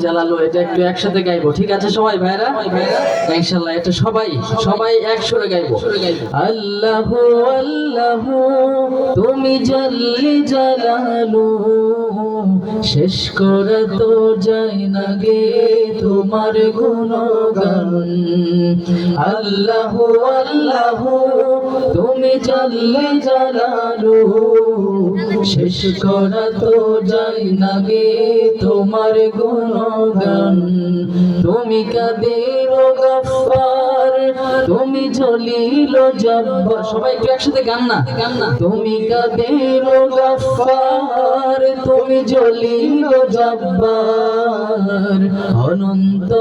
জালালো এটা একটু একসাথে গাইবো, ঠিক আছে সবাই ভাইরা? ইনশাআল্লাহ এটা সবাই একসুরে গাইবো। আল্লাহু আল্লাহু তুমি জাল্লি জালালু, শেষ করা তো যায় না গে তোমার গুণগান। আল্লাহু আল্লাহু তুমি জাল্লি জালালু, শেষ করা তো যায় না গে তোমার গুণগান। তুমি কাদের গফফার, তুমি জলিল জব্বার, সবাই একটু একসাথে গান না। তুমি কাদের গফফার, তুমি জলিল জব্বার, অনন্ত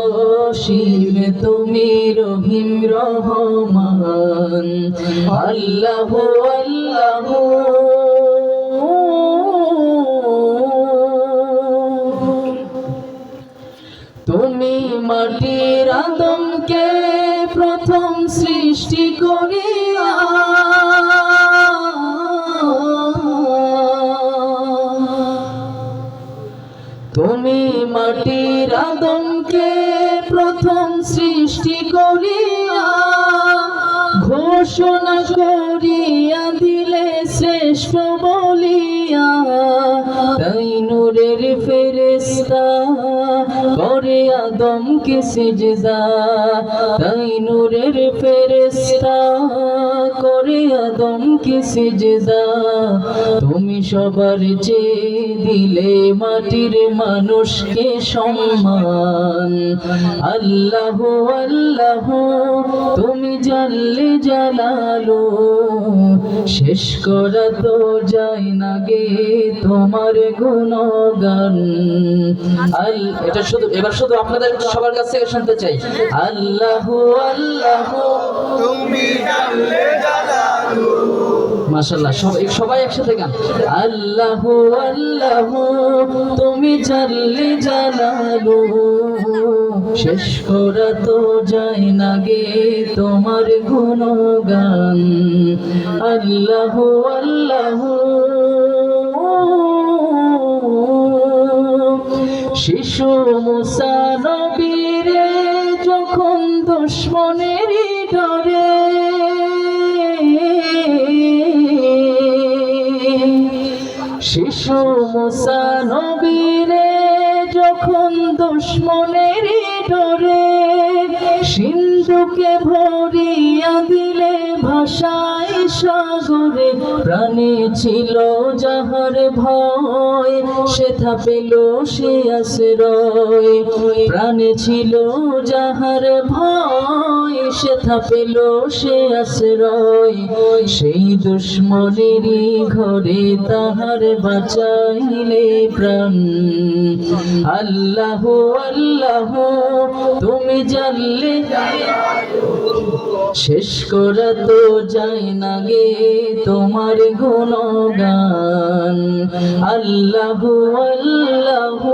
অসীম তুমি রহিম রহমান। আল্লাহু আল্লাহু তুমি মাটির আদমকে প্রথম সৃষ্টি করিয়া, তুমি মাটির আদমকে প্রথম সৃষ্টি করিয়া, ঘোষণা করিয়া দিলে শ্রেষ্ঠ বলিয়া, তাই নূরের ফেরেশতা করে আদমকে সিজদা, তাই নূরের ফেরেশতা করে আদমকে সিজদা। তুমি সবার চেয়ে দিলে মাটির মানুষকে সম্মান। আল্লাহু আল্লাহু তুমি জাল্লি জালালু, শেষ করা তো যায় না গে তোমার গুণগান। এটা এবার শুধু আপনাদের সবার কাছ থেকে শুনতে চাই। আল্লাহু আল্লাহু তুমি জাল্লি জালালু, মাশাআল্লাহ সবাই একসাথে গান। আল্লাহু আল্লাহু তুমি জাল্লি জালালু, শেষ করা তো যায় না গে তোমার গুণগান। আল্লাহু আল্লাহু শিশু মুসা নবীরে যখন দুশমনের ডরে, শিশু মুসা নবীরে যখন দুশমনের ডরে, সিন্ধুকে ভরিয়া দিলে ভাষায় সাগরে, প্রাণে ছিল যাহার ভয় সেথা পেল সে আশ্রয়, প্রাণে ছিল যাহার ভয় সেথা পেল সে আশ্রয়, সেই দুশমনেরই ঘরে তাহার বাঁচাইলে প্রাণ। আল্লাহু আল্লাহু তুমি জাল্লি, শেষ করা তো যায় না গে তোমার গুণগান। আল্লাহু আল্লাহু